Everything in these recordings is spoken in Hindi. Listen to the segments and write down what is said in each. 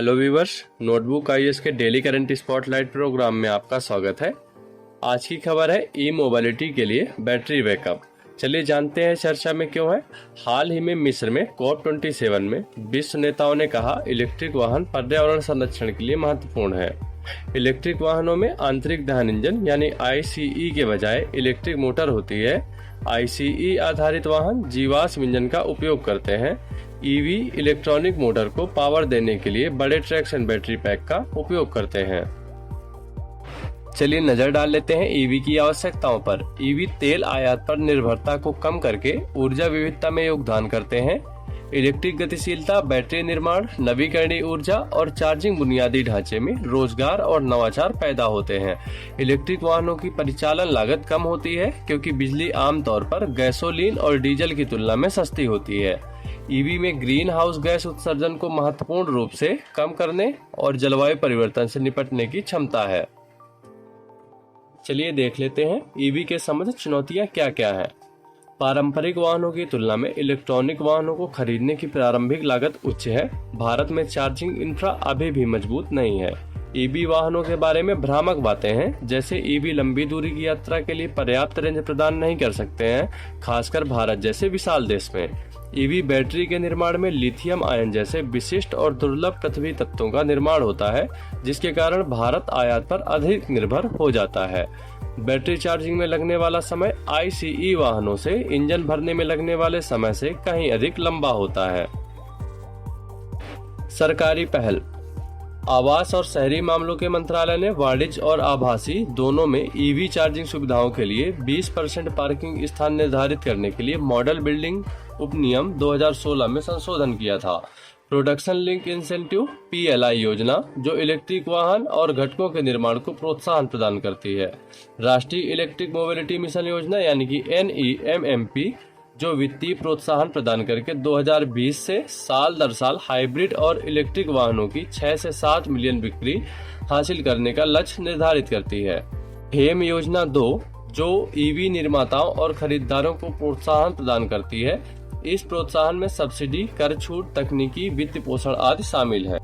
हेलो व्यूअर्स, नोटबुक आईएएस के डेली करंट स्पॉटलाइट प्रोग्राम में आपका स्वागत है। आज की खबर है ई मोबिलिटी के लिए बैटरी बैकअप। चलिए जानते हैं चर्चा में क्यों है। हाल ही में मिस्र में COP27 में विश्व नेताओं ने कहा इलेक्ट्रिक वाहन पर्यावरण संरक्षण के लिए महत्वपूर्ण है। इलेक्ट्रिक वाहनों में आंतरिक दहन इंजन यानी ICE के बजाय इलेक्ट्रिक मोटर होती है। ICE आधारित वाहन जीवाश्म इंजन का उपयोग करते हैं। EV इलेक्ट्रॉनिक मोटर को पावर देने के लिए बड़े ट्रैक्शन बैटरी पैक का उपयोग करते हैं। चलिए नजर डाल लेते हैं EV की आवश्यकताओं पर। EV तेल आयात पर निर्भरता को कम करके ऊर्जा विविधता में योगदान करते हैं। इलेक्ट्रिक गतिशीलता, बैटरी निर्माण, नवीकरणीय ऊर्जा और चार्जिंग बुनियादी ढांचे में रोजगार और नवाचार पैदा होते हैं। इलेक्ट्रिक वाहनों की परिचालन लागत कम होती है क्योंकि बिजली आमतौर पर गैसोलीन और डीजल की तुलना में सस्ती होती है। EV में ग्रीन हाउस गैस उत्सर्जन को महत्वपूर्ण रूप से कम करने और जलवायु परिवर्तन से निपटने की क्षमता है। चलिए देख लेते हैं EV के संबंधित चुनौतियां क्या क्या है। पारंपरिक वाहनों की तुलना में इलेक्ट्रॉनिक वाहनों को खरीदने की प्रारंभिक लागत उच्च है। भारत में चार्जिंग इंफ्रा अभी भी मजबूत नहीं है। EV वाहनों के बारे में भ्रामक बातें हैं, जैसे EV लंबी दूरी की यात्रा के लिए पर्याप्त रेंज प्रदान नहीं कर सकते हैं, खासकर भारत जैसे विशाल देश में। EV बैटरी के निर्माण में लिथियम आयन जैसे विशिष्ट और दुर्लभ पृथ्वी तत्वों का निर्माण होता है, जिसके कारण भारत आयात पर अधिक निर्भर हो जाता है। बैटरी चार्जिंग में लगने वाला समय ICE वाहनों से इंजन भरने में लगने वाले समय से कहीं अधिक लंबा होता है। सरकारी पहल। आवास और शहरी मामलों के मंत्रालय ने वाणिज्य और आभासी दोनों में EV चार्जिंग सुविधाओं के लिए 20% पार्किंग स्थान निर्धारित करने के लिए मॉडल बिल्डिंग उपनियम 2016 में संशोधन किया था। प्रोडक्शन लिंक इंसेंटिव PLI योजना, जो इलेक्ट्रिक वाहन और घटकों के निर्माण को प्रोत्साहन प्रदान करती है। राष्ट्रीय इलेक्ट्रिक मोबिलिटी मिशन योजना यानी कि NEMMP, जो वित्तीय प्रोत्साहन प्रदान करके 2020 से साल दर साल हाइब्रिड और इलेक्ट्रिक वाहनों की 6 से 7 मिलियन बिक्री हासिल करने का लक्ष्य निर्धारित करती है। FAME योजना 2, जो EV निर्माताओं और खरीदारों को प्रोत्साहन प्रदान करती है। इस प्रोत्साहन में सब्सिडी, कर छूट, तकनीकी वित्त पोषण आदि शामिल है।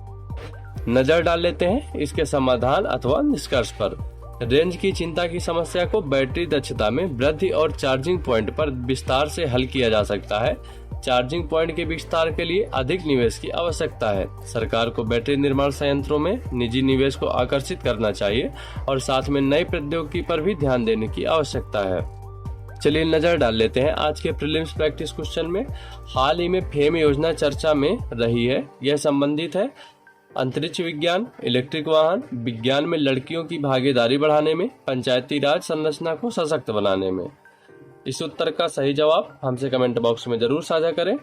नजर डाल लेते हैं इसके समाधान अथवा निष्कर्ष पर। रेंज की चिंता की समस्या को बैटरी दक्षता में वृद्धि और चार्जिंग पॉइंट पर विस्तार से हल किया जा सकता है। चार्जिंग पॉइंट के विस्तार के लिए अधिक निवेश की आवश्यकता है। सरकार को बैटरी निर्माण संयंत्रों में निजी निवेश को आकर्षित करना चाहिए और साथ में नई प्रौद्योगिकी पर भी ध्यान देने की आवश्यकता है। चलिए नजर डाल लेते हैं आज के प्रीलिम्स प्रैक्टिस क्वेश्चन में। हाल ही में FAME योजना चर्चा में रही है। यह संबंधित है अंतरिक्ष विज्ञान, इलेक्ट्रिक वाहन, विज्ञान में लड़कियों की भागीदारी बढ़ाने में, पंचायती राज संरचना को सशक्त बनाने में। इस उत्तर का सही जवाब हमसे कमेंट बॉक्स में जरूर साझा करें।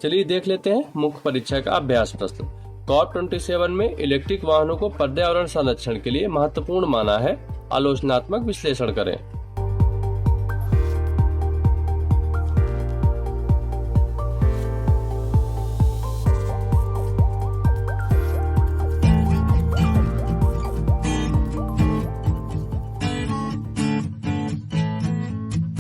चलिए देख लेते हैं मुख्य परीक्षा का अभ्यास प्रश्न। COP27 में इलेक्ट्रिक वाहनों को पर्यावरण संरक्षण के लिए महत्वपूर्ण माना है। आलोचनात्मक विश्लेषण करें।